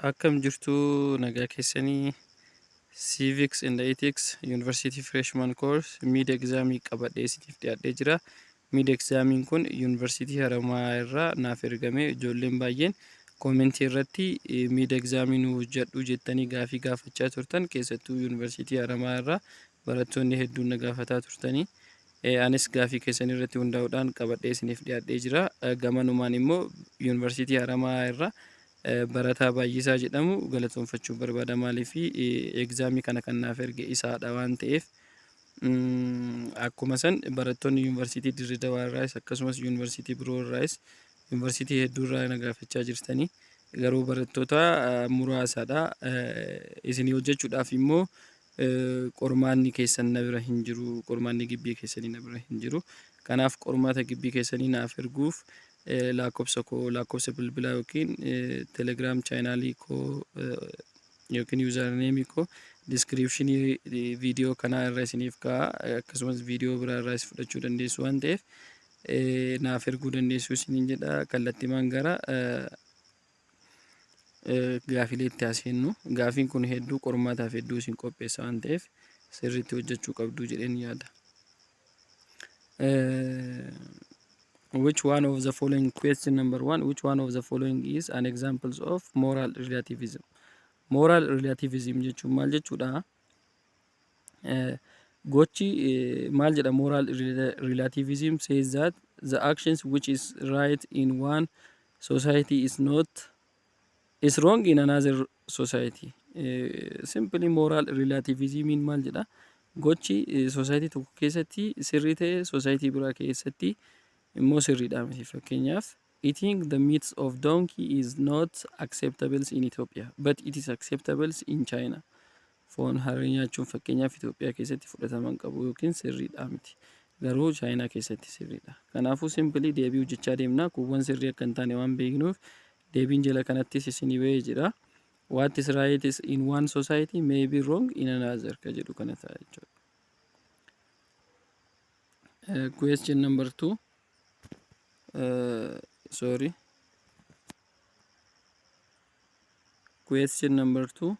Akkam jirtu nagaa keessanii Civics and Ethics University Freshman Course Mid Examii qabadhee isiniif dhiyaadhee jira. Mid Examiin kun University Haramaa irraa naaf ergame ijoolleen baay'een koomentii irratti Mid Examii nu hojjedhu jettanii gaafii gaafachaa turtan keessattuu University Haramaa irraa barattoonni hedduun na gaafataa turtanii. Anis gaafii keessan irratti hundaa'uudhaan qabadhee isiniif dhiyaadhee jira. Gamanumaan immoo University Haramaa irraa barataa baay'isaa jedhamu galatoonfachuu barbaada maaliif egzaamii kana kan naaf erge isaadha waan ta'eef akkuma san barattoonni yuunivarsiitii Dirree Dawaa irraas akkasumas yuunivarsiitii biroo irraas yuunivarsiitii hedduu irraa na gaafachaa jirtanii garuu barattoota muraasaadha isinii hojjechuudhaaf immoo qormaanni keessan na bira hin jiru qormaanni gibbii keessanii na bira hin jiru kanaaf qormaata gibbii keessanii naaf erguuf lakkoofsa bilbilaa yookiin telegram chaanaalii koo yookiin yuuzarneemii koo diskiripshinii viidiyoo kanaa irra isiniif ka'a akkasumas viidiyoo biraa irraa fudhachuu dandeessu waan ta'eef naaf erguu dandeessu isiniin jedha kallattiimaan gara gaafilee itti haasennu gaafiin kun hedduu qormaataaf hedduu isin qopheessa waan ta'eef sirriitti hojjechuu qabdu jedheen yaada. Which one of the following question number 1 which one of the following is an examples of moral relativism? Moral relativism jechuun maal jechuudha? Gochi maal jedha moral relativism says that the actions which is right in one society is wrong in another society. Simply moral relativism maal jedha? Gochi society tokko keessatti sirrii ta'e society biraa keessatti immoo sirriidha miti. Fakkeenyaaf eating the meat of donkey is not acceptable in Ethiopia but it is acceptable in China. Foon harree nyaachuun fakkeenyaaf Itoophiyaa keessatti fudhatama qabu yookiin sirriidha miti. Garuu China keessatti sirriidha. Kanaafuu simply deebii hojjechaa deemna. Kuuwwan sirrii akka hin taane waan beeknuuf deebiin jala kanattis isinii bahee jira. What is right is in one society may be wrong in another ka jedhu kana ta'a jechuudha. Question number 2. Question number 2.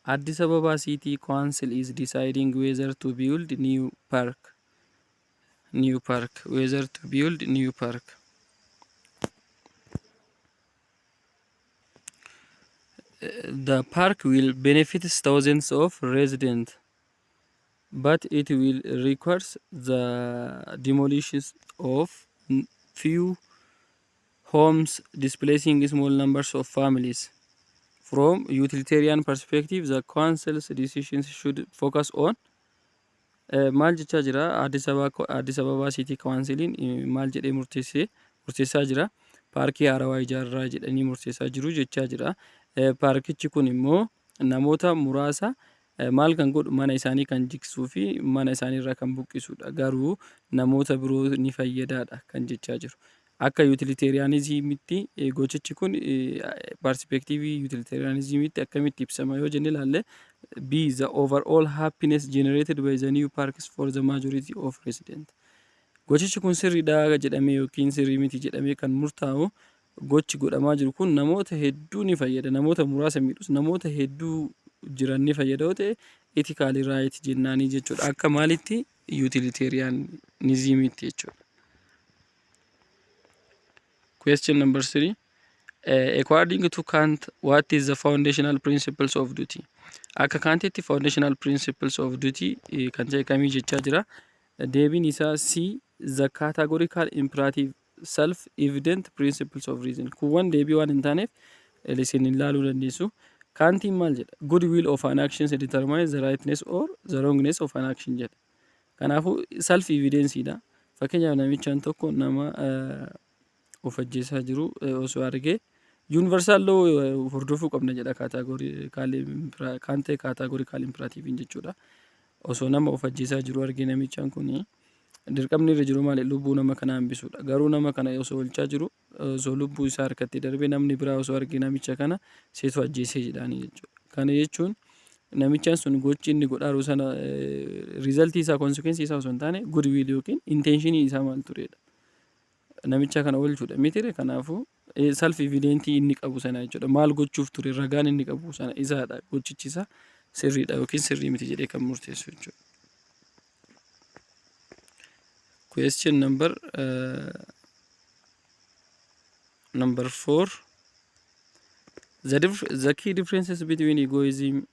Addis Ababa City Council is deciding whether to build new park. Whether to build new park. The park will benefit thousands of residents, but it will require the demolition of few homes, displacing small numbers of families. From utilitarian perspective, the council's decisions should focus on maal jechaa jira Addis Ababa City Councilin maal jedhee murteessaa jira paarkii haarawaa ijaarraa jedhanii murteessaa jiru jechaa jira. Paarkichi kun immoo namoota muraasa maal kan godhu mana isaanii kan jigsuu fi mana isaanii irraa kan buqqisuudha. Garuu namoota biroo ni fayyadaadha kan jechaa jiru. Akka utilitarianismitti gochichi kun perspectivii utilitarianismitti akkamitti ibsama yoo jenne ilaalle be the overall happiness generated by the new parks for the majority of residents. Gochichi kun sirriidha jedhamee yookiin sirrii miti jedhamee kan murtaa'u gochi godhamaa jiru kun namoota hedduu ni fayyada. Namoota muraasa miidhus namoota hedduu jiran ni fayyada yoo ta'e ethically right jennaanii jechuudha. Akka maalitti utilitarianismitti jechuudha. Question number 3. According to Kant, what is the foundational principles of duty? Akka Kantitti foundational principles of duty kan ta'e kamii jechaa jira. Deebiin isaa C. The categorical imperative self-evident principles of reason. Kuuwwan deebii waan hin taaneef isin ilaaluu dandeessu. Kantiin maal jedha? Good will of an action determines the rightness or the wrongness of an action jedha. Kanaafuu self-evidenceedha. Fakkeenyaaf namichaan tokko nama of ajjeesaa jiru osoo argee universal law hordofuu qabna jedha kan ta'e categorical imperative jechuudha. Osoo nama of ajjeesaa jiru argee namichaan kun dirqamni irra jiru maali? Lubbuu nama kana hambisuudha. Garuu nama kana osoo olchaa jiru osoo lubbuu isaa harkatti darbee namni biraa osoo argee namicha kana seetu ajjeesee jedhaanii jechuudha. Kana jechuun namichaan sun gochi inni godhaaru sana riizaltii isaa konsekwensi isaa osoo hin taane good will yookiin intentionii isaa maal turedha. Namicha kana oolchuudha mitire. Kanaafuu self evident inni qabu sana jechuudha. Maal gochuuf ture ragaan inni qabu sana isaadha. Gochichi isaa sirriidha yookiin sirrii miti jedhee kan murteessu jechuudha. Question number 4. The key differences between egoism,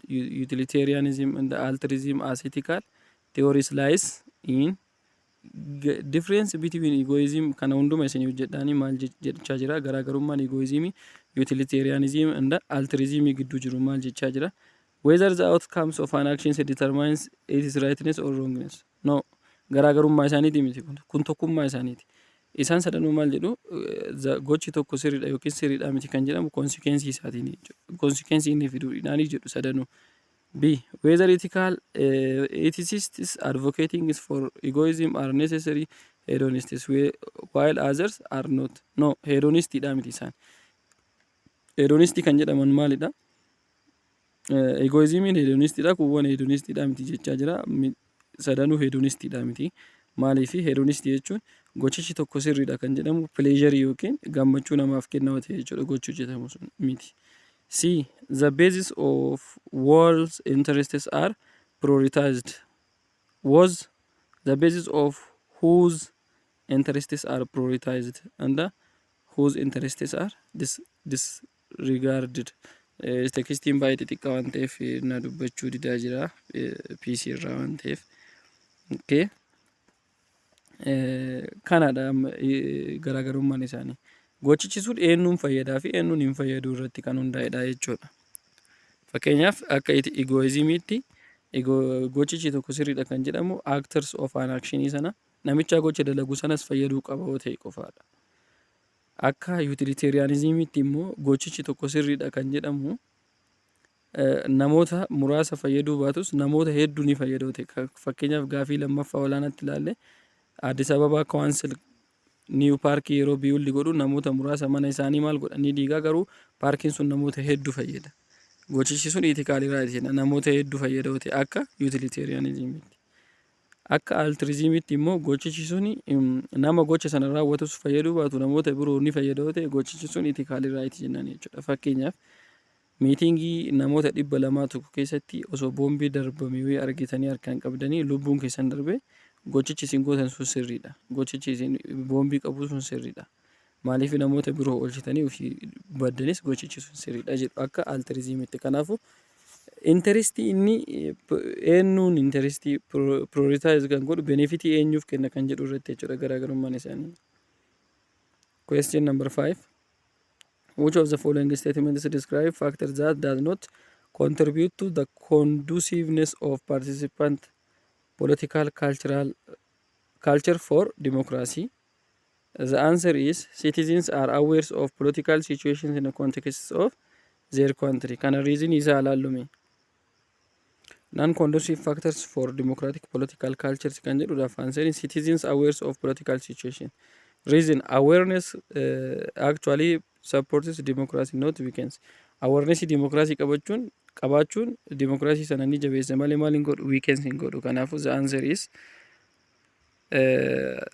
utilitarianism, and altruism as ethical theories lies in difference between egoism kana hunduma isin hojjedhaanii maal jechaa jira. Garaagarummaan egoism, utilitarianism and altruism gidduu jiru maal jechaa jira. Whether the outcomes of an action determines its rightness or wrongness. No, garaagarummaa isaaniiti miti kun tokkummaa isaaniiti. Isaan sadanuu maal jedhu gochi tokko sirriidha yookiin sirriidha miti kan jedhamu consequence isaatiin jechuudha. Consequence inni fiduudhaan jedhu sadanuu. B. Whether ethical ethicists advocating for egoism are necessary hedonists while others are not. No, hedonistiidha miti isaan. Hedonistii kan jedhaman maalidha? Egoismiin hedonistiidha, kuuwwan hedonistiidha miti jechaa jira. Sadanuu hedonistiidha miti. Maaliifi hedonistii jechuun gochichi tokko sirriidha kan jedhamu pleasure yookiin gammachuu namaaf kennamu ta'e jechuudha gochuu jedhamu sun miti. C. The basis of world's interests are prioritized. Was the basis of whose interests are prioritized and whose interests are disregarded. Tekstiin baay'ee xixiqqaa waan ta'eef na dubbachuu didaa jira PC irraa waan ta'eef. Okay. Kanadha garaagarummaan isaanii. Gochichi sun eenyuun fayyadaa fi eenyuun hin fayyadu irratti kan hundaa'edha jechuudha. Fakkeenyaaf akka egoizimiitti gochichi tokko sirriidha kan jedhamu actors of an action sana namicha gocha dalagu sanas fayyaduu qaba yoo ta'e qofaadha. Akka utilitarianismiitti immoo gochichi tokko sirriidha kan jedhamu namoota muraasa fayyaduu baatus namoota hedduu ni fayyadoo ta'e. Fakkeenyaaf gaafii lammaffaa olaanaatti ilaalle Addis Ababa Council New Park yeroo biyyoolli godhu namoota muraasa mana isaanii maal godhanii diigaa garuu paarkiin sun namoota hedduu fayyada. Gochichi sun ethical right namoota hedduu fayyada yoo ta'e akka utilitarianismiitti. Akka altruismiitti immoo gochichi sun nama gocha sana raawwatus fayyaduu baatu namoota biroo ni fayyada yoo ta'e gochichi sun ethical right jennaan jechuudha. Fakkeenyaaf miitingii namoota 200 tokko keessatti osoo boombii darbame yoo argitanii harkaan qabdanii lubbuun keessan darbe gochichi isin gootan sun sirriidha. Gochichi isin boombii qabu sun sirriidha. Maaliif namoota biroo oolchitanii ofii baddanis gochichi sun sirriidha jedhu akka altruismiitti. Kanaafuu interestii inni eenyuun interestii prioritize kan godhu benefitii eenyuuf kenna kan jedhu irratti jechuudha garaagarummaan isaanii. Question number 5. Which of the following statements describe factors that does not contribute to the conduciveness of participant political culture for democracy? The answer is citizens are aware of political situations in the context of their country. Kana reason is alallume. Non-conducive factors for democratic political cultures kan jedhudha. Answer citizens aware of political situation. Reason awareness actually supports democracy not weakens. Awareness democracy qabachuun democracy sana ni jabeessa malee maal hin godhu weakens hin godhu. Kanaafuu the answer is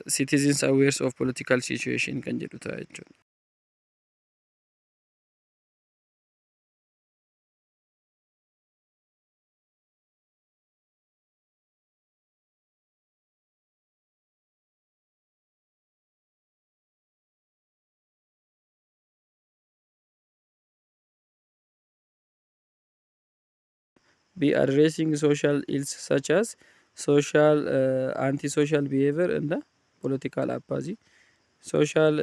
citizens aware of political situation kan jedhu ta'a jechuudha. Be addressing social ills such as social antisocial behavior and political apathy. Social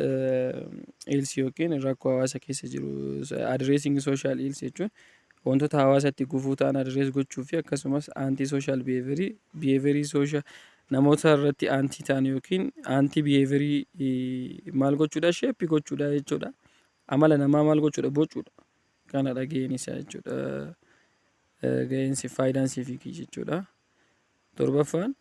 ills yookiin rakkoo hawaasa keessa jiru addressing social ills jechuun wantoota hawaasatti gufuu ta'an address gochuu fi akkasumas antisocial behaviorii social namoota irratti anti ta'an yookiin anti behaviorii maal gochuudha shape gochuudha jechuudha. Amala namaa maal gochuudha bocuudha. Kanadha gaheen isaa jechuudha. Gaheensi faayidaan siifikii jechuudha. Torbaffaan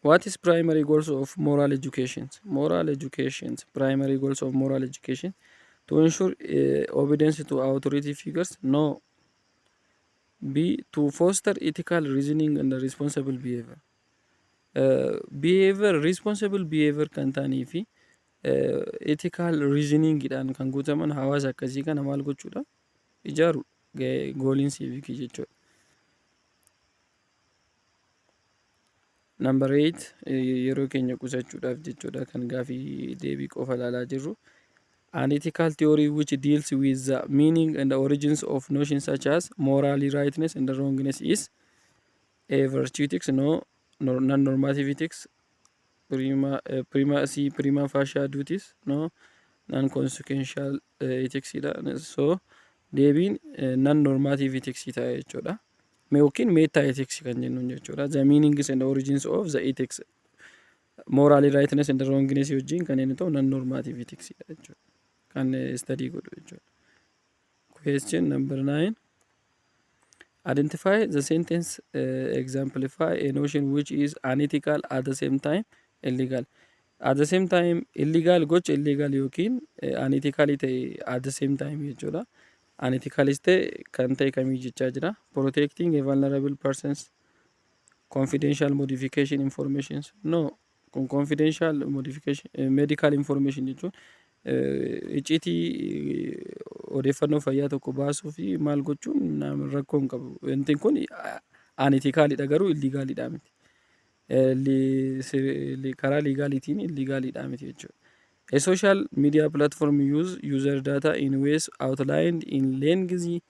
what is primary goals of moral education? Moral education primary goals of moral education to ensure obedience to authority figures. No. B. To foster ethical reasoning and responsible behavior. Responsible behavior kan ta'anii fi ethical reasoning dhaan kan guutaman hawaasa akkasii kana maal gochuudha ijaaru gooliin civic jechuudha. Number 8 yeroo keenya qusachuudhaaf jechuudha kan gaafii deebii qofa ilaalaa jirru. An ethical theory which deals with the meaning and the origins of notions such as morally rightness and wrongness is a virtue ethics, no non-normative ethics, prima facie duties, no non-consequential ethics. So deebiin non-normative ethics ta'a jechuudha. Yookiin meta ethics kan jennuun jechuudha. The meanings and the origins of the ethics, morally rightness and wrongness wajjin kan inni ta'u non-normative ethics jechuudha. Kan study godhu jechuudha. Question number 9. Identify the sentence exemplify a notion which is unethical at the same time illegal. At the same time illegal gocha illegal yookiin unethical ta'e at the same time jechuudha. Unethical ta'e kan ta'e kamii jechaa jira. Protecting a vulnerable person's confidential modification informations. No, confidential modification medical information jechuun icciitii odeeffannoo fayyaa tokko baasuu fi maal gochuun rakkoo hin qabu. Wanti kun unethicalidha garuu illegaalidha miti. Karaa legaalitiin illegaalidha miti jechuudha. A social media platform use user data in ways outlined in lengthy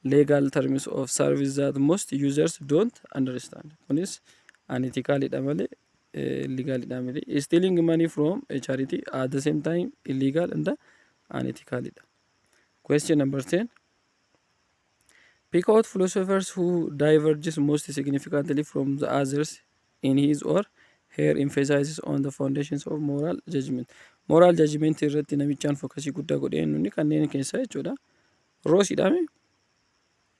legal terms of service that most users don't understand. Kunis unethicalidha malee illegalidha miti. Stealing money from a charity at the same time illegal and unethicalidha. Question number 10. Pick out philosophers who diverges most significantly from the others in his or her emphasis on the foundations of moral judgment. Moral judgment irratti namichaan fokasii guddaa godhee nuni kanneen keessaa jechuudha. Roosiidha mi?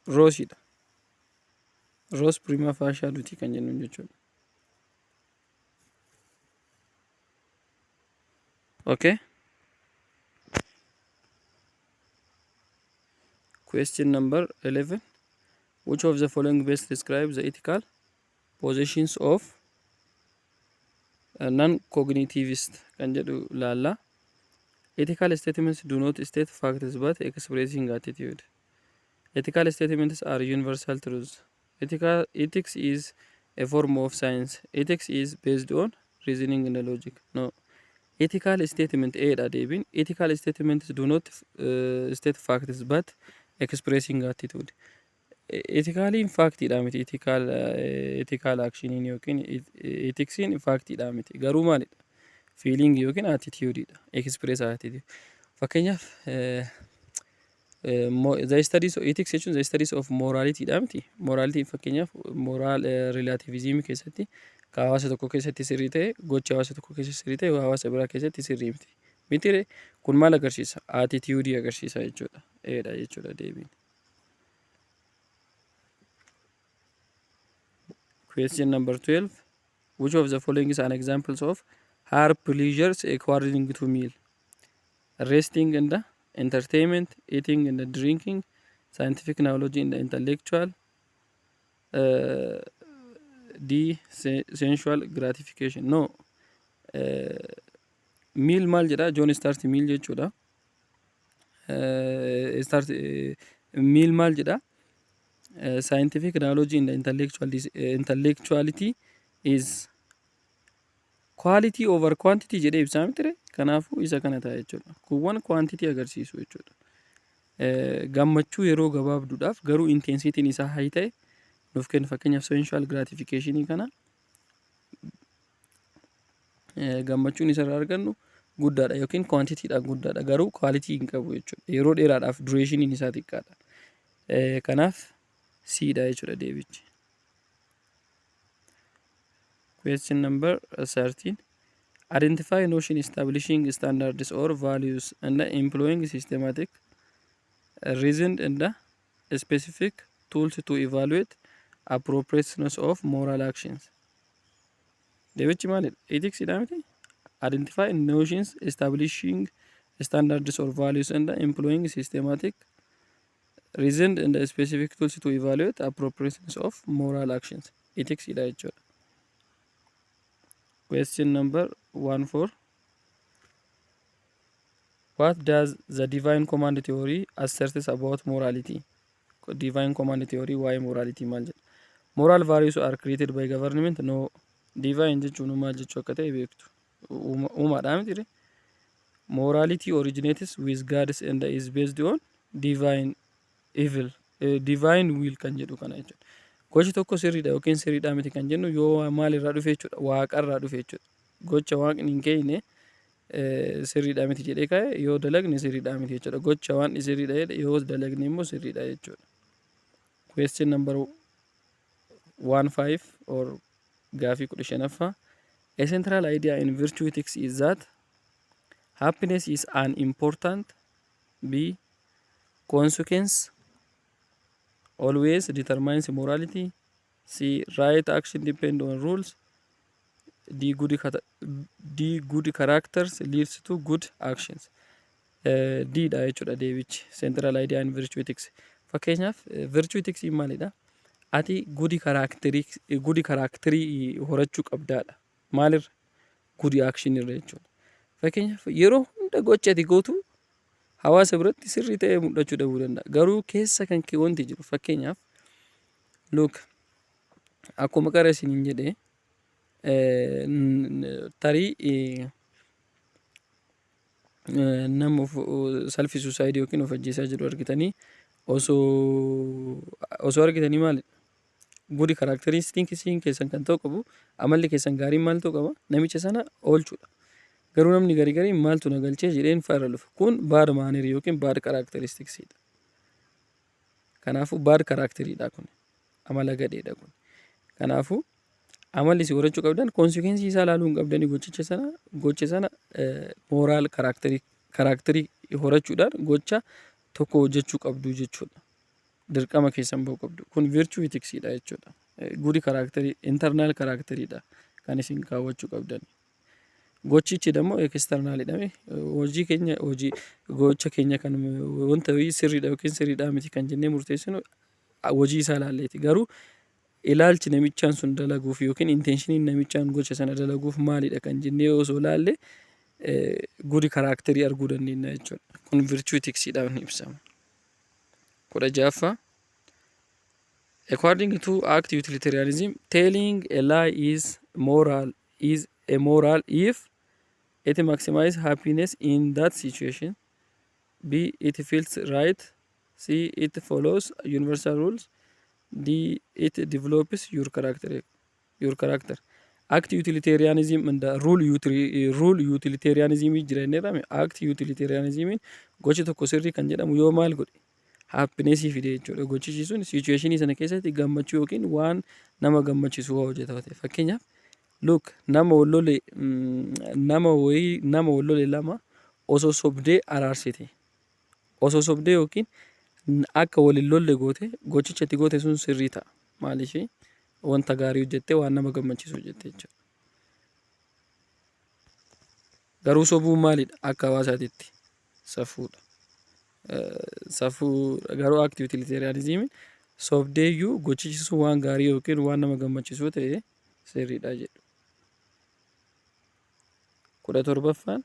Roosiidha. Roos prima facie duty kan jennuun jechuudha. Okay. Question number 11. Which of the following best describes the ethical positions of non-cognitivist kan jedhu laalla. Ethical statements do not state facts but expressing attitude. Ethical statements are universal truths. Ethics is a form of science. Ethics is based on reasoning and logic. No. Ethical statement A deebin. Ethical statements do not state facts but expressing attitude. Ethically in fact dha miti. Ethical action yookiin ethics in fact dha miti. Garuu maalidha? Feeling yookiin attitude dha. Express attitude. Fakkeenyaaf the studies of ethics jechuun the studies of morality dha miti. Morality fakkeenyaaf moral relativism keessatti ka hawaasa tokko keessatti sirrii ta'e gocha hawaasa tokko keessatti sirrii ta'e hawaasa biraa keessatti sirrii miti. Mitire kun maal agarsiisa? Attitude agarsiisa jechuudha. Dha jechuudha deebiin. Question number 12. Which of the following is an examples of hard pleasures according to meal? Resting and the entertainment, eating and the drinking, scientific knowledge and the intellectual, sensual gratification. No. Meal maal jedha? John Start meal jechuudha. Meal maal jedha? Scientific knowledge and intellectuality is quality over quantity jedhee ibsaa mitire. Kanaafuu isa kana ta'a jechuudha. Kuuwwan quantity agarsiisu jechuudha. Gammachuu yeroo gabaabduudhaaf garuu intensitiin isaa high ta'e nuuf kenna. Fakkeenyaaf sensual gratification kana gammachuun isarraa argannu guddaadha yookiin quantityidhaan guddaadha garuu quality hin qabu jechuudha. Yeroo dheeraadhaaf durationiin isaa xiqqaadha. Kanaaf C dha jechuudha deebichi. Question number 13. Identify notion establishing standards or values and employing systematic, reasoned and specific tools to evaluate appropriateness of moral actions. Deebichi maalidha? Ethics dha miti? Identify notions establishing standards or values and employing systematic, reasoned and specific tools to evaluate appropriateness of moral actions. Ethics dha jechuudha. Question number 14. What does the divine command theory asserts about morality? Divine command theory why morality maal jedha? Moral values are created by government. No. Divine jechuun maal jechuu akka ta'e beektu. Uumaadhaa miti. Morality originates with gods and is based on divine evil. Divine will kan jedhu kana jechuudha. Gochi tokko sirriidha yookiin sirriidhaa miti kan jennu yoo maalirraa dhufe jechuudha? Waaqarraa dhufe jechuudha. Gocha waaqni hin keenye sirriidhaa miti jedhee ka'e yoo dalagne sirriidhaa miti jechuudha. Gocha waan sirriidha jedhe yoo dalagne immoo sirriidha jechuudha. Question number 15 or gaafii 15ffaa. A central idea in virtue ethics is that happiness is an important B consequence always determines morality. C right action depend on rules. D good characters leads to good actions. D dha jechuudha deebichi central idea in virtue ethics. Fakkeenyaaf virtue ethics maalidha? Ati good kaaraakterii horachuu qabdaadha. Maalirra? Good action irra jechuudha. Fakkeenyaaf yeroo hunda gocha ati gootu hawaasa biratti sirrii ta'ee mul'achuu dhabuu danda'a. Garuu keessa kan kee wanti jiru fakkeenyaaf look akkuma qara isiniin jedhee tarii nama self suicide yookiin of ajjeesaa jiru argitanii osoo argitanii maalidha? Good characteristics keessan kan ta'u qabu amalli keessan gaariin maal ta'u qaba? Namicha sana oolchuudha. Garuu namni garii maaltu na galchee jedheen faara dhufa. Kun bad manner yookiin bad characteristicsdha. Kanaafuu bad characteridha kun. Amala gadheedha kun. Kanaafuu amalli si horachuu qabdan consequence isaa ilaaluu hin qabdanii gocha sana moral kaaraakterii horachuudhaan gocha tokko hojjechuu qabdu jechuudha. Dirqama keessan ba'uu qabdu. Kun virtue ethicsdha jechuudha. Good characterii internal characteridha kan isin kaawwachuu qabdan. Gochichi dammoo externalidha. Hojii keenya gocha keenya kan wanta sirriidha yookiin sirriidhaa miti kan jennee murteessinu hojii isaa ilaalleeti. Garuu ilaalchi namichaan sun dalaguuf yookiin intenshiiniin namichaan gocha sana dalaguuf maalidha kan jennee osoo ilaalle good kaaraakterii arguu dandeenya jechuudha. Kun virtue ethicsdhaan ibsama. 16ffaa. According to act utilitarianism, telling a lie is immoral if it maximizes happiness in that situation. B it feels right. C it follows universal rules. D it develops your character. Act utilitarianism and rule utilitarianism jireenya act utilitarianism gocha tokko sirrii kan jedhamu yoo maal godhe happiness fide jechuudha. Gochichi sun situation sana keessatti gammachuu yookiin waan nama gammachiisu hojjeta ta'e. Fakkeenyaaf look nama wallole lama osoo sobdee araarsite. Osoo sobdee yookiin akka waliin lolle goote gochicha itti goote sun sirrii ta'a. Maaliif wanta gaarii hojjettee waan nama gammachiisu hojjette jechuudha. Garuu sobuun maalidha? Akka hawaasaatitti safuudha. Safuu garuu act utilitarianism sobdeeyyuu gochichi sun waan gaarii yookiin waan nama gammachiisu ta'e sirriidha jedhu. 17ffaan.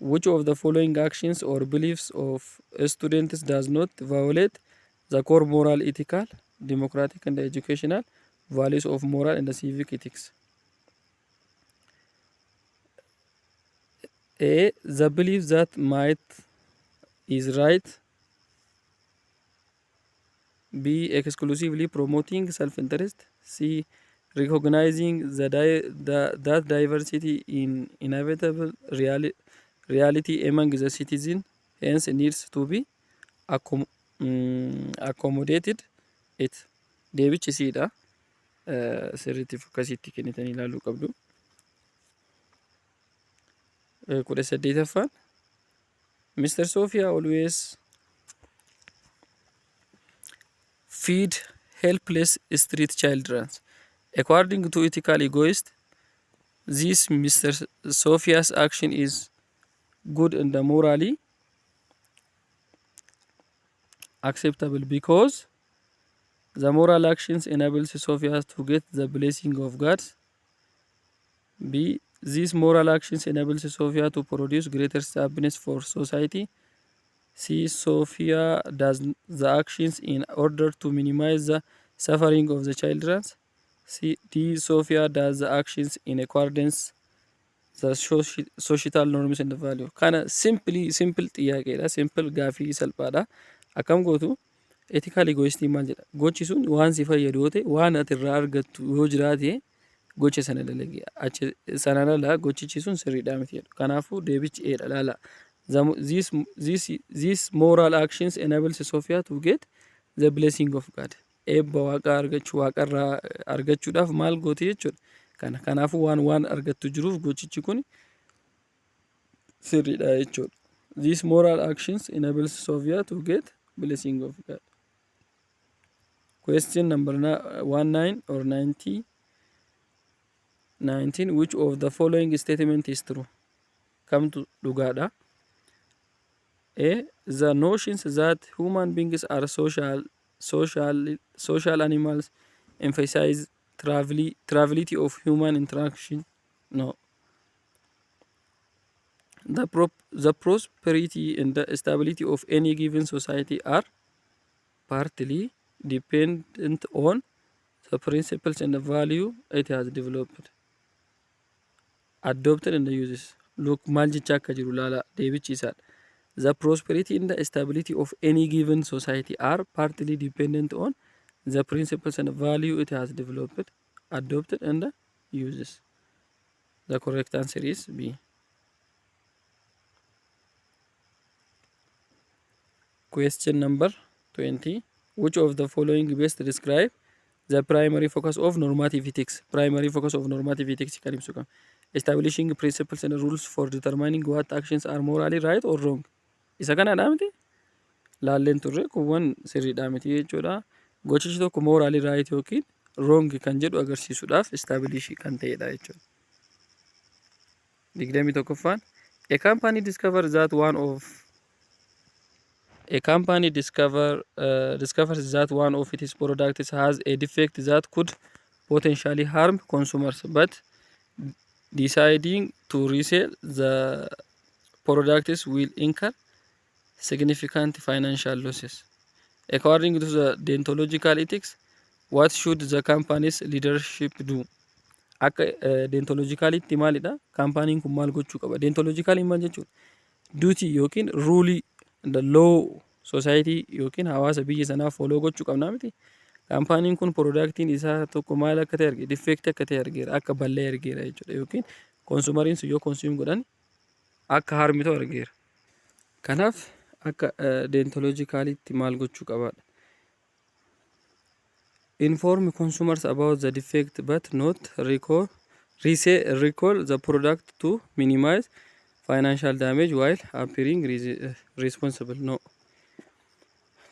Which of the following actions or beliefs of students does not violate the core moral, ethical, democratic and educational values of moral and civic ethics? A. The belief that might is right. B. Exclusively promoting self-interest. C. Recognizing that diversity in inevitable reality among the citizen hence needs to be accommodated. It deebichi siidha sirriitti akkasitti kennitanii ilaaluu qabdu. 18ffaan. Mr. Sophia always feed helpless street children. According to ethical egoist, this Mr. Sophia's action is good and morally acceptable because the moral actions enables Sophia to get the blessing of God. B. these moral actions enables Sophia to produce greater happiness for society. C. Sophia does the actions in order to minimize the suffering of the children. D. Sophia does the actions in accordance the societal norms and value. Kana simple xiyyaaqeedha. Simple gaaffii salphaadha. Akkam gootu ethical egoistii maal jedha? Gochi sun waan si fayyadu yoo ta'e, waan ati irraa argattu yoo jiraate gocha sana dalagi. Achi sanaan ala gochichi sun sirriidhaa miti jedhu. Kanaafuu deebichi eedha laala. These moral actions enables Sophia to get the blessing of God. Eebba waaqaa argachuu, waaqarraa argachuudhaaf maal gooti jechuudha. Kanaafuu waan argattu jiruuf gochichi kun sirriidha jechuudha. These moral actions enables Sophia to get blessing of God. Question number 19 or 19. Which of the following statement is true? Come to dhugaadha. A. The notions that human beings are social animals emphasize triviality of human interaction. No. The prosperity and the stability of any given society are partly dependent on the principles and the value it has developed, adopted and uses. Look, maal jechaa akka jiru laala, deebichi isaadha. The prosperity and the stability of any given society are partly dependent on the principles and value it has developed, adopted and uses. The correct answer is B. Question number 20. Which of the following best describe the primary focus of normative ethics? Primary focus of normative ethics kan ibsu kam? Establishing principles and rules for determining what actions are morally right or wrong. Isa kanadha miti? Laalleen turre kuuwwan sirriidha miti jechuudha. Gochichi tokko morally right yookiin wrong kan jedhu agarsiisuudhaaf establish kan ta'edha jechuudha. 21ffaan A company discovers that one of its products has a defect that could potentially harm consumers, but deciding to resell the products will incur significant financial losses. According to the deontological ethics, what should the company's leadership do? Akka deontologicalitti maalidha? Kaampaaniin kun maal gochuu qaba? Deontologically maal jechuudha? Duty yookiin rule the law society yookiin hawaasa biyya sanaa follow gochuu qabnaa miti? Kaampaaniin kun productiin isaa tokko maal akka ta'e arge, defect akka ta'e argeera, akka ballee argeera jechuudha. Yookiin consumeriin sun yoo consume godhan akka harmitu argeera. Kanaaf akka deontologicalitti maal gochuu qabaadha? Inform consumers about the defect but not recall the product to minimize financial damage while appearing responsible. No.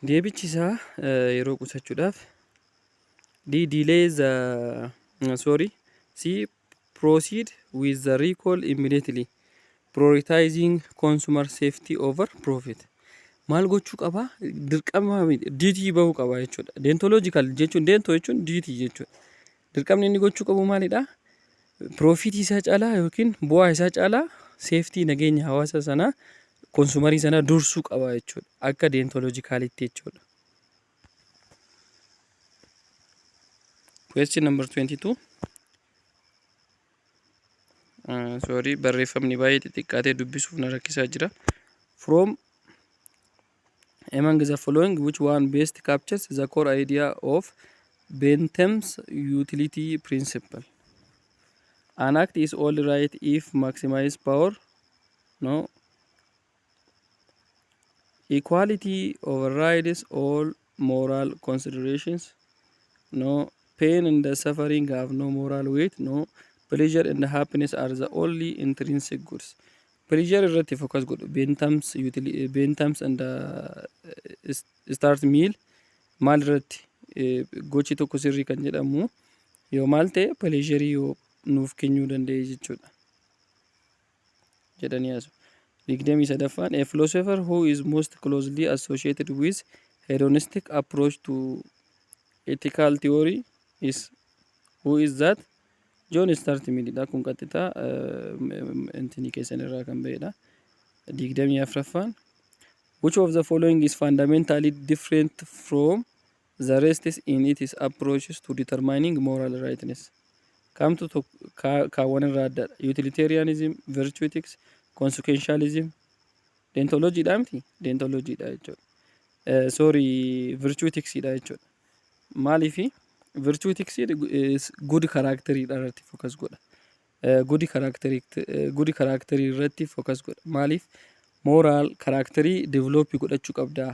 Deebichi isaa yeroo qusachuudhaaf C. Proceed with the recall immediately, prioritizing consumer safety over profit. Maal gochuu qaba? Dirqama duty bahuu qaba jechuudha. Deontological jechuun duty jechuudha. Dirqamni inni gochuu qabu maalidha? Profit isaa caalaa yookiin bu'aa isaa caalaa safety nageenya hawaasa sanaa consumerii sanaa dursuu qaba jechuudha. Akka deontologicalitti jechuudha. Question number 22. Barreeffamni baay'ee xixiqqaatee dubbisuuf na rakkisaa jira. From among the following, which one best captures the core idea of Bentham's utility principle? An act is only right if maximize power. No. Equality overrides all moral considerations. No. Pain and the suffering have no moral weight. No. Pleasure and happiness are the only intrinsic goods. Pleasure irratti focus godhu. Bentham's and start meal maal irratti gochi tokko sirrii kan jedhamu yoo maal ta'e pleasure yoo nuuf kennuu danda'e jechuudha jedhanii yaasu. 23ffaan A philosopher who is most closely associated with hedonistic approach to ethical theory is who is that? John Stuart Millidha kun qaxxitaa intini keessan irraa kan ba'edha. 24ffaan which of the following is fundamentally different from the rest in its approaches to determining moral rightness? Kamtu kaawwan irraa addadha. Utilitarianism, virtue ethics, consequentialism, deontology dha miti? Deontology dha jechuudha. Sorry, virtue ethics dha jechuudha. Maaliifi virtue ethics good character irratti focus godha. Good character irratti focus godha. Maaliif moral character develop godhachuu qabda.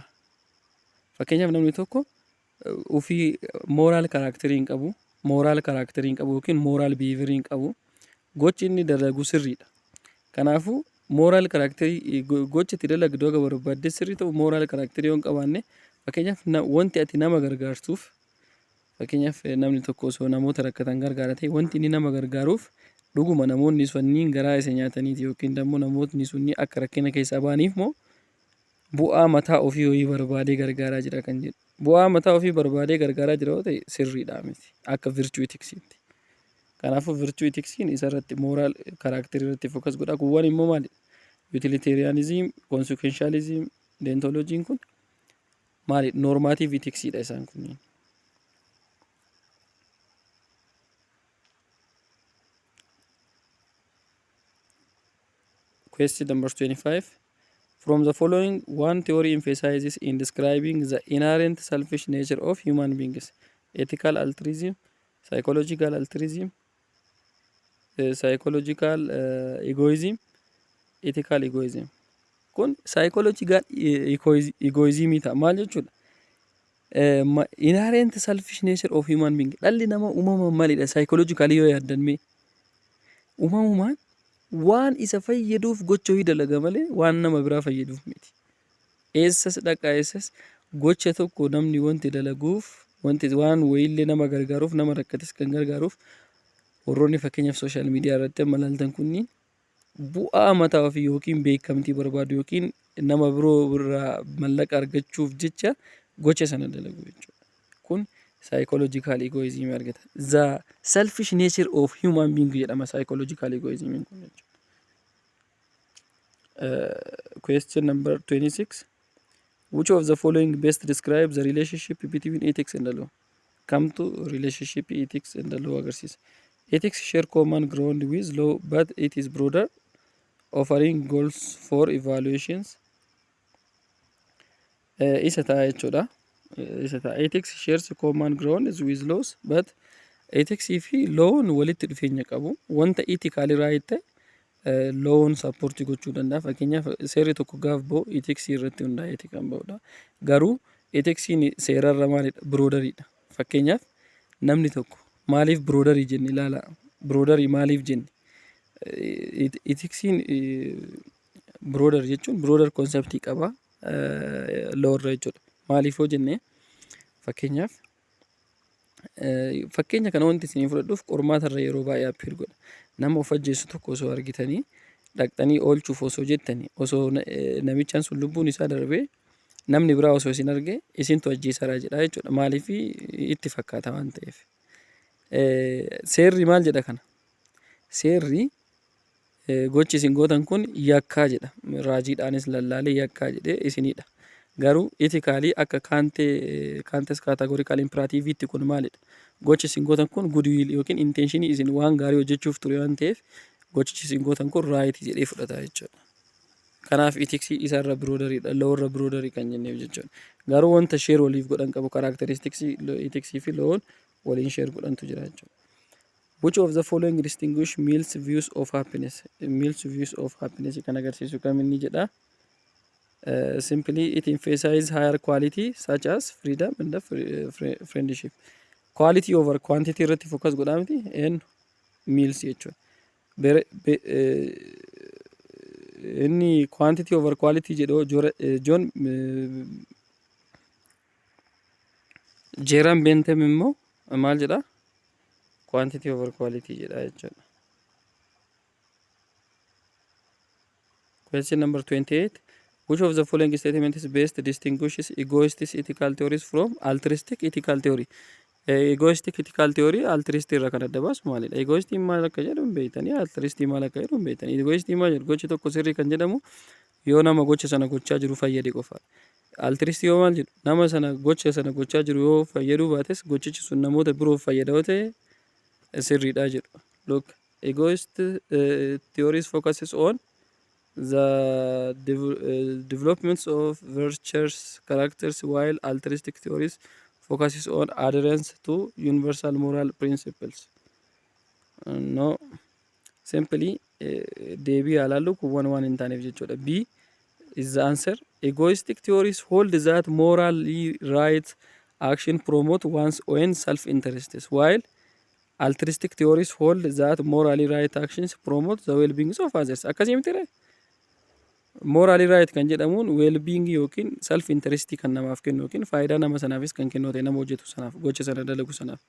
Fakkeenyaaf namni tokko ofii moral character hin qabu, yookiin moral behavior hin qabu, gochi inni dalagu sirriidha. Kanaafuu moral character gochi itti dalagdu akka barbaadde sirrii ta'u moral character yoo hin qabaanne fakkeenyaaf wanti ati nama gargaartuuf fakkeenyaaf namni tokko osoo namoota rakkatan gargaara ta'e wanti inni nama gargaaruuf dhuguma namoonni sunniin garaa isa nyaataniiti yookiin immoo namootni sunni akka rakkina keessaa ba'aniif moo bu'aa mataa ofii ho'ii barbaadee gargaaraa jira kan jedhu. Bu'aa mataa ofii barbaadee gargaaraa jira yoo ta'e sirriidha miti akka virtue ethics'tti. Kanaafuu virtue ethics'n isarratti moral character irratti focus godha. Kuwwan immoo maali? Utilitarianism, consequentialism, deontology kun maali? Normative ethics'dha isaan kunniin. Question number 25. From the following, one theory emphasizes in describing the inherent selfish nature of human beings: ethical altruism, psychological altruism, psychological egoism, ethical egoism. Kun psychological egoism ta'a. Maal jechuudha? Inherent selfish nature of human being. Dhalli nama uumamaan maalidha? Psychologically yoo yaaddanme uumamumaan waan isa fayyaduuf gocha hojii dalaga malee waan nama biraa fayyaduuf miti. Eessas dhaqa eessas gocha tokko namni wanti dalaguuf wanti waan wayiillee nama gargaaruuf nama rakkates kan gargaaruuf warroonni fakkeenyaaf sooshaal miidiyaa irratti malaaltan kunniin bu'aa mataa ofii yookiin beekamtii barbaadu yookiin nama biroo irraa mallaqa argachuuf jecha gocha sana dalagu jechuudha. Kun psychological egoism argata. The selfish nature of human being jedhama psychological egoism kun jechuudha. Question number 26. Which of the following best describes the relationship between ethics and the law? Come to relationship ethics and the law agarsiisa. Ethics share common ground with law, but it is broader, offering goals for evaluations. Isa ta'a jechuudha. Ethics shares common ground with laws, but ethics fi lawn walitti dhufeenya qabu. Wanta ethically right ta'e lawn support gochuu danda'a. Fakkeenyaaf seerri tokko gaaf ba'u ethics irratti hundaa'eeti kan ba'udha. Garuu ethics'n seerarra maalidha? Broaderidha. Fakkeenyaaf namni tokko maaliif broaderii jenne ilaala. Broaderii maaliif jenne? Ethics'n broader jechuun broader conceptii qaba law irra jechuudha. Maaliif yoo jenne fakkeenyaaf fakkeenya kana wanti isin fudhadhuuf qormaatarra yeroo baay'ee appeal godha. Nama of ajjeessu tokko osoo argitanii dhaqxanii oolchuuf osoo jettanii osoo namichaan sun lubbuun isaa darbee namni biraa osoo isin arge isintu ajjeesaraa jedha jechuudha. Maaliif itti fakkaata waan ta'eef. Seerri maal jedha kana? Seerri gochi isin gootan kun yakkaa jedha. Raajiidhaanis lallaalee yakkaa jedhee isinidha. Garuu ethically akka kaantes categorical imperative'itti kun maalidha? Gochi isin gootan kun goodwill yookiin intentionii isin waan gaarii hojjechuuf ture waan ta'eef gochichi isin gootan kun right jedhee fudhata jechuudha. Kanaaf ethics isarra broaderidha. Law broaderii kan jenneef jechuudha. Garuu wanta share waliif godhan qabu characteristics ethics fi law waliin share godhantu jira jechuudha. Which of the following distinguish Mill's views of happiness? Mill's views of happiness kan agarsiisu kam inni jedha? Simply it emphasizes higher quality such as freedom and friendship. Quality over quantity irratti focus godhaa miti and Mills jechuudha. Inni quantity over quality jedhu John Jerome Bentham immoo maal jedha? Quantity over quality jedha jechuudha. Question number 28. Which of the following statements best distinguishes egoistic ethical theories from altruistic ethical theory? Egoistic critical theory altruistic irraa kan adda baasu maalidha? Egoistiin maal akka jedhu hin beektanii, altruistii maal akka jedhu hin beektanii. Egoistiin maal jedhu gochi tokko sirrii kan jedhamu yoo nama gocha sana gochaa jiru fayyade qofa. Altruistii yoo maal jedhu nama sana gocha sana gochaa jiru yoo fayyaduu baates gochichi sun namoota biroof fayyada yoo ta'e sirriidha jedhu. Look, egoist theories focuses on the developments of virtuous characters while altruistic theories focuses on adherence to universal moral principles. No, simply deebii ilaallu kun waan hin taaneef jechuudha. B is the answer. Egoistic theories hold that morally right action promote one's own self-interests, while altruistic theories hold that morally right actions promote the well-being of others. Akkasii miti ree? Morally right kan jedhamuun well-being yookiin self-interest kan namaaf kennu yookiin faayidaa nama sanaafis kan kennu ta'e nama hojjetu sanaaf gocha sana dalagu sanaaf.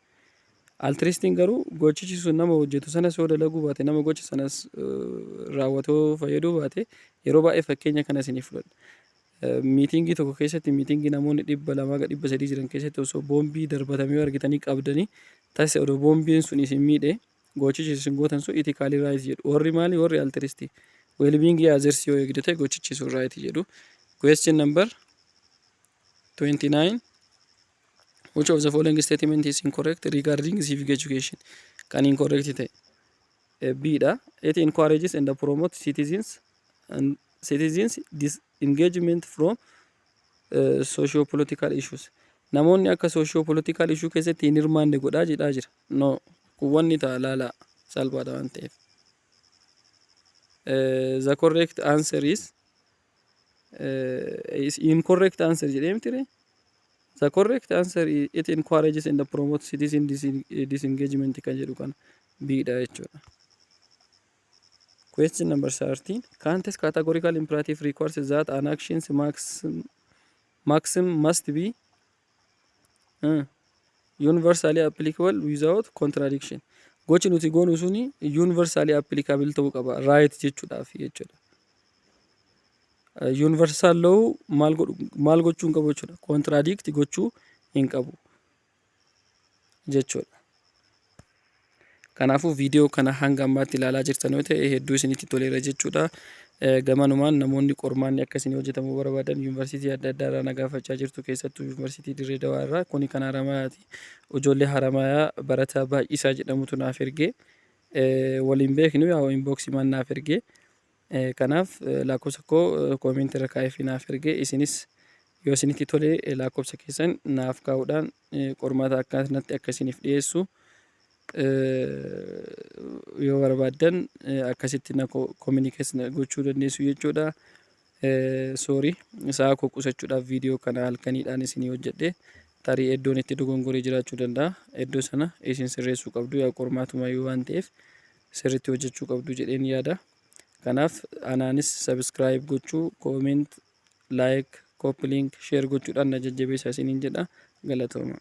Altruistiin garuu gochichi sun nama hojjetu sanas yoo dalaguu baate nama gocha sanas raawwatoo fayyaduu baate yeroo baay'ee fakkeenya kana isiniif fudhadha. Miitingii tokko keessatti miitingii namoonni 200-300 jiran keessatti osoo boombii darbatamee argitanii qabdanii taasisa odoo boombiin sun isin miidhe gochichi isin gootan sun itikaalii raayit jedhu. Warri maali? Warri altruistii. Well-being others yoo eegdu ta'e gochichi sun raayit jedhu. Question number 29. Which of the following statement is incorrect regarding civic education? Kan incorrect ta'e B dha. It encourages and promotes citizens disengagement from socio-political issues. Namoonni akka socio-political issue keessatti hin hirmaanne godhaa jedhaa jira. No, kun wanni ta'a laalaa salphaadha waan ta'eef. The correct answer is incorrect answer jedhee miti ree? The correct answer is it encourages and promotes citizen disengagement kan jedhu kana B dha jechuudha. Question number 13. Kant's categorical imperative requires that an action's maxim must be universally applicable without contradiction. Gochi nuti goonu suni universally applicable ta'uu qaba. Right jechuudhaaf jechuudha. Universal law maal gochuu hin qabu jechuudha. Contradict gochuu hin qabu jechuudha. Kanaafuu viidiyoo kana hanga ammaatti ilaalaa jirtan yoo ta'e hedduu isinitti toleera jechuudha. Gamanumaan namoonni qormaanni akkasiin hojjetamuu barbaadan yuunivarsiitii adda addaa irraa nagaafachaa jirtu keessattuu yuunivarsiitii Dirree Dawaa irraa kuni kan Haramayaati. Ijoollee Haramayaa barataa baay'isaa jedhamutu naaf ergee waliin beeknu yaa inboxiimaan naaf ergee kanaaf lakkoofsa koo koomentii irra kaa'eefii naaf ergee isinis yoo isinitti tole lakkoofsa keessan naaf kaa'uudhaan qormaata akkanatti akkasiniif dhiyeessu. Yoo barbaadan akkasitti na communication gochuu dandeessu jechuudha. Sorry isaa koo qusachuudhaaf viidiyoo kana halkaniidhaan isinii hojjedhe tarii iddoon itti dogongoree jiraachuu danda'a. Iddoo sana isin sirreessuu qabdu yaa qormaatuma yoo waan ta'eef sirriitti hojjechuu qabdu jedheen yaada. Kanaaf anaanis subscribe gochuu, comment, like, copy link, share gochuudhaan na jajjabeessaa isiniin jedha. Galatooma.